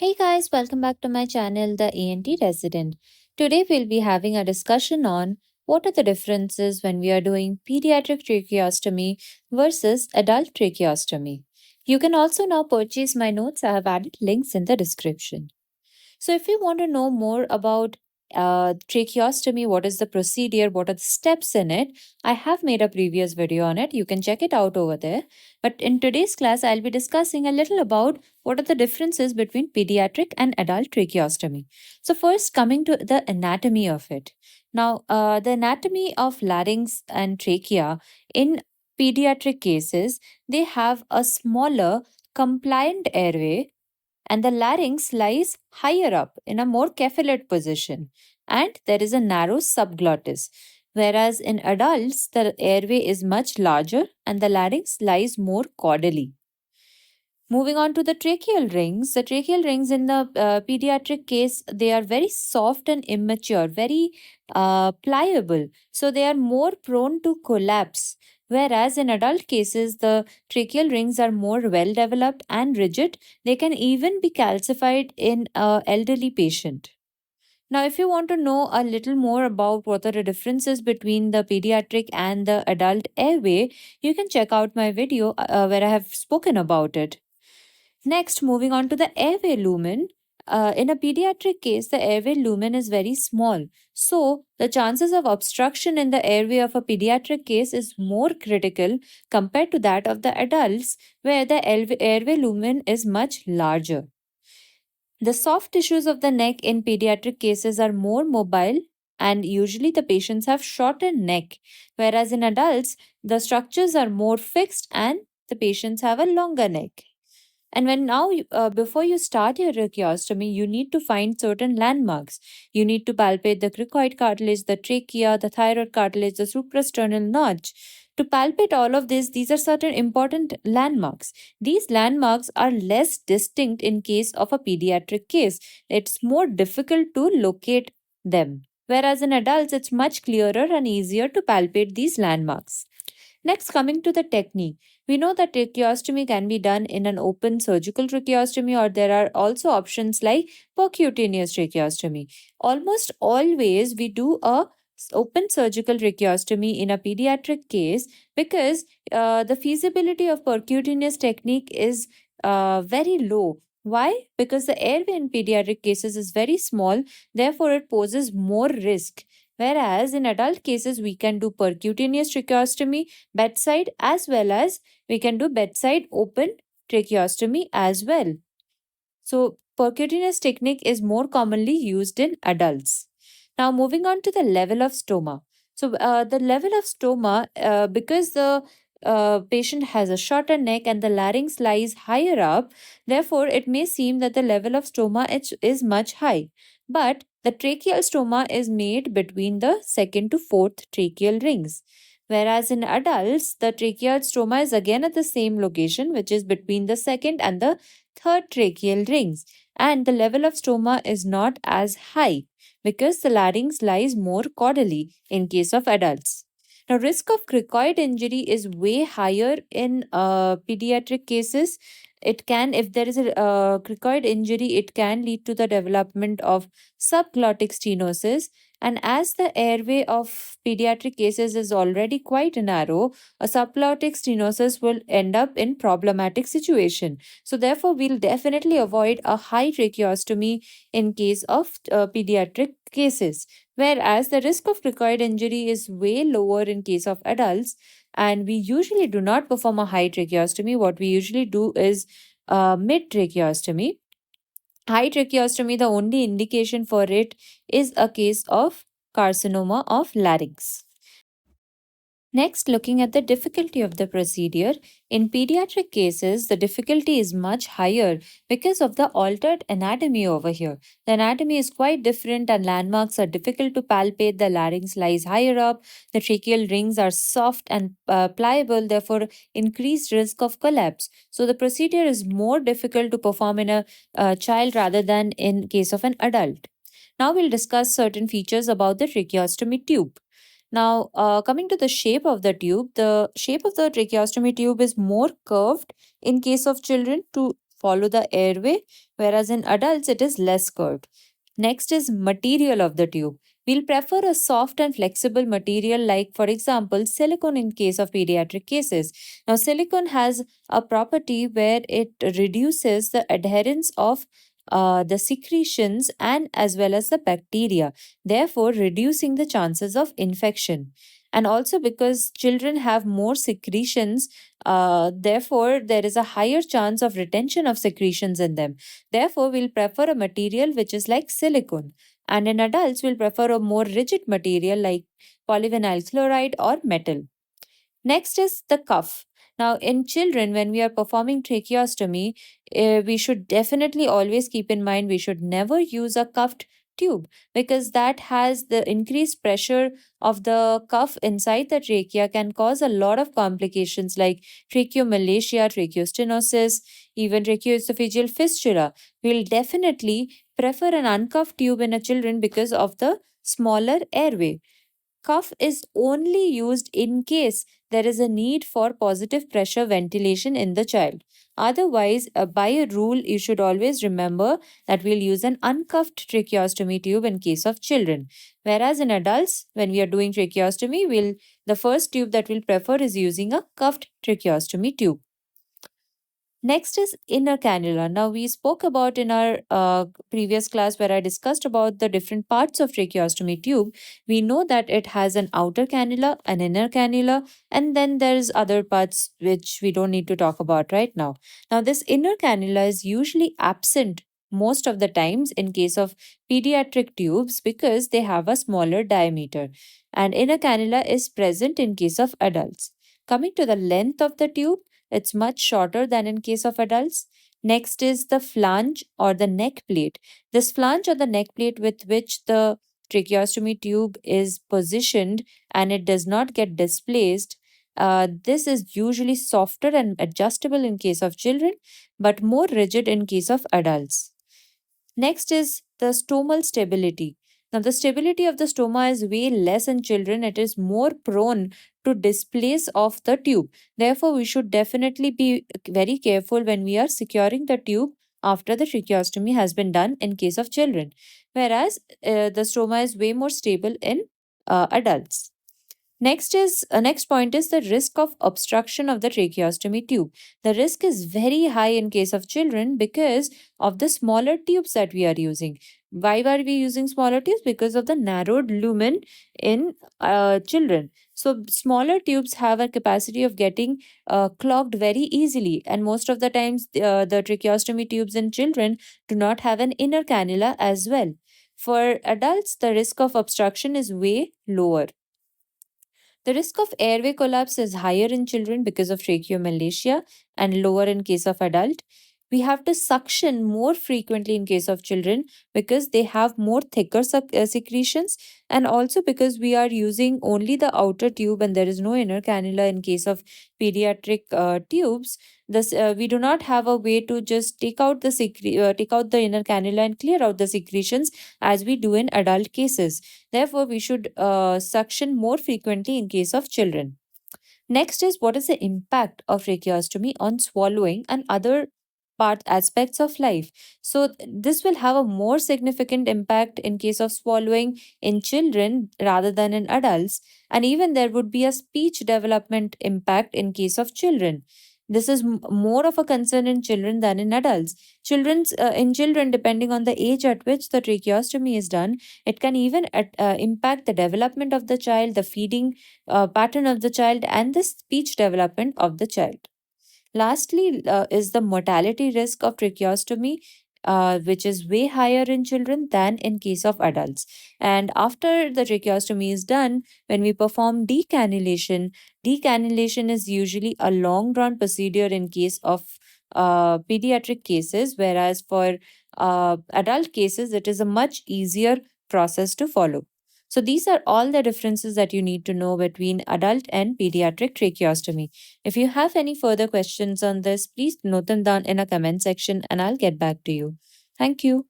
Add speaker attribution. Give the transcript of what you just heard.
Speaker 1: Hey guys, welcome back to my channel, The ENT Resident. Today we'll be having a discussion on what are the differences when we are doing pediatric tracheostomy versus adult tracheostomy. You can also now purchase my notes. I have added links in the description. So, if you want to know more about tracheostomy, what is the procedure, what are the steps in it, I have made a previous video on it. You can check it out over there. But in today's class, I'll be discussing a little about what are the differences between pediatric and adult tracheostomy. So, first, coming to the anatomy of it. Now, the anatomy of larynx and trachea in pediatric cases, they have a smaller compliant airway and the larynx lies higher up in a more cephalate position, and there is a narrow subglottis. Whereas in adults, the airway is much larger and the larynx lies more caudally. Moving on to the tracheal rings in the pediatric case, they are very soft and immature, very pliable. So they are more prone to collapse. Whereas in adult cases, the tracheal rings are more well developed and rigid. They can even be calcified in an elderly patient. Now, if you want to know a little more about what are the differences between the pediatric and the adult airway, you can check out my video where I have spoken about it. Next, moving on to the airway lumen. In a pediatric case, the airway lumen is very small. So, the chances of obstruction in the airway of a pediatric case is more critical compared to that of the adults, where the airway lumen is much larger. The soft tissues of the neck in pediatric cases are more mobile, and usually the patients have shorter neck, whereas in adults, the structures are more fixed and the patients have a longer neck. And before you start your tracheostomy, you need to find certain landmarks. You need to palpate the cricoid cartilage, the trachea, the thyroid cartilage, the suprasternal notch. To palpate all of this, these are certain important landmarks. These landmarks are less distinct in case of a pediatric case. It's more difficult to locate them. Whereas in adults, it's much clearer and easier to palpate these landmarks. Next, coming to the technique, we know that tracheostomy can be done in an open surgical tracheostomy, or there are also options like percutaneous tracheostomy. Almost always, we do a open surgical tracheostomy in a pediatric case because the feasibility of percutaneous technique is very low. Why? Because the airway in pediatric cases is very small, therefore, it poses more risk. Whereas in adult cases, we can do percutaneous tracheostomy bedside as well as we can do bedside open tracheostomy as well. So, percutaneous technique is more commonly used in adults. Now, moving on to the level of stoma. So, the level of stoma, because the patient has a shorter neck and the larynx lies higher up, therefore, it may seem that the level of stoma is much high. But the tracheal stoma is made between the second to fourth tracheal rings. Whereas in adults, the tracheal stoma is again at the same location, which is between the second and the third tracheal rings, and the level of stoma is not as high because the larynx lies more caudally in case of adults. Now, risk of cricoid injury is way higher in pediatric cases. It can, if there is a cricoid injury, it can lead to the development of subglottic stenosis. And as the airway of pediatric cases is already quite narrow, a subglottic stenosis will end up in problematic situation. So therefore, we'll definitely avoid a high tracheostomy in case of pediatric cases. Whereas the risk of cricoid injury is way lower in case of adults, and we usually do not perform a high tracheostomy. What we usually do is mid tracheostomy. High tracheostomy, the only indication for it is a case of carcinoma of larynx. Next, looking at the difficulty of the procedure, in pediatric cases, the difficulty is much higher because of the altered anatomy over here. The anatomy is quite different and landmarks are difficult to palpate. The larynx lies higher up, the tracheal rings are soft and pliable, therefore, increased risk of collapse. So, the procedure is more difficult to perform in a child rather than in case of an adult. Now, we'll discuss certain features about the tracheostomy tube. Now, coming to the shape of the shape of the tracheostomy tube is more curved in case of children to follow the airway, whereas in adults it is less curved. Next is material of the tube. We'll prefer a soft and flexible material like, for example, silicone in case of pediatric cases. Now, silicone has a property where it reduces the adherence of the secretions and as well as the bacteria, therefore reducing the chances of infection. And also because children have more secretions, therefore there is a higher chance of retention of secretions in them. Therefore, we'll prefer a material which is like silicone. And in adults, we'll prefer a more rigid material like polyvinyl chloride or metal. Next is the cuff. Now, in children, when we are performing tracheostomy, we should definitely always keep in mind we should never use a cuffed tube because that has the increased pressure of the cuff inside the trachea can cause a lot of complications like tracheomalacia, tracheostenosis, even tracheoesophageal fistula. We'll definitely prefer an uncuffed tube in a children because of the smaller airway. Cuff is only used in case there is a need for positive pressure ventilation in the child. Otherwise, by a rule, you should always remember that we'll use an uncuffed tracheostomy tube in case of children. Whereas in adults, when we are doing tracheostomy, the first tube that we'll prefer is using a cuffed tracheostomy tube. Next is inner cannula. Now, we spoke about in our previous class where I discussed about the different parts of tracheostomy tube. We know that it has an outer cannula, an inner cannula, and then there's other parts which we don't need to talk about right now. Now, this inner cannula is usually absent most of the times in case of pediatric tubes because they have a smaller diameter, and inner cannula is present in case of adults. Coming to the length of the tube, it's much shorter than in case of adults. Next is the flange or the neck plate. This flange or the neck plate with which the tracheostomy tube is positioned and it does not get displaced. This is usually softer and adjustable in case of children, but more rigid in case of adults. Next is the stomal stability. Now, the stability of the stoma is way less in children. It is more prone to displace of the tube. Therefore, we should definitely be very careful when we are securing the tube after the tracheostomy has been done in case of children. Whereas the stoma is way more stable in adults. Next point is the risk of obstruction of the tracheostomy tube. The risk is very high in case of children because of the smaller tubes that we are using. Why are we using smaller tubes? Because of the narrowed lumen in children. So smaller tubes have a capacity of getting clogged very easily, and most of the times the tracheostomy tubes in children do not have an inner cannula as well. For adults, the risk of obstruction is way lower. The risk of airway collapse is higher in children because of tracheomalacia and lower in case of adult. We have to suction more frequently in case of children because they have more thicker secretions, and also because we are using only the outer tube and there is no inner cannula in case of pediatric tubes. We do not have a way to just take out the inner cannula and clear out the secretions as we do in adult cases. Therefore, we should suction more frequently in case of children. Next is what is the impact of tracheostomy on swallowing and other part aspects of life. So this will have a more significant impact in case of swallowing in children rather than in adults, and even there would be a speech development impact in case of children. This is more of a concern in children than in adults. In children, depending on the age at which the tracheostomy is done, it can even impact the development of the child, the feeding pattern of the child, and the speech development of the child. Lastly, is the mortality risk of tracheostomy, which is way higher in children than in case of adults. And after the tracheostomy is done, when we perform decannulation is usually a long drawn procedure in case of pediatric cases, whereas for adult cases, it is a much easier process to follow. So these are all the differences that you need to know between adult and pediatric tracheostomy. If you have any further questions on this, please note them down in a comment section and I'll get back to you. Thank you.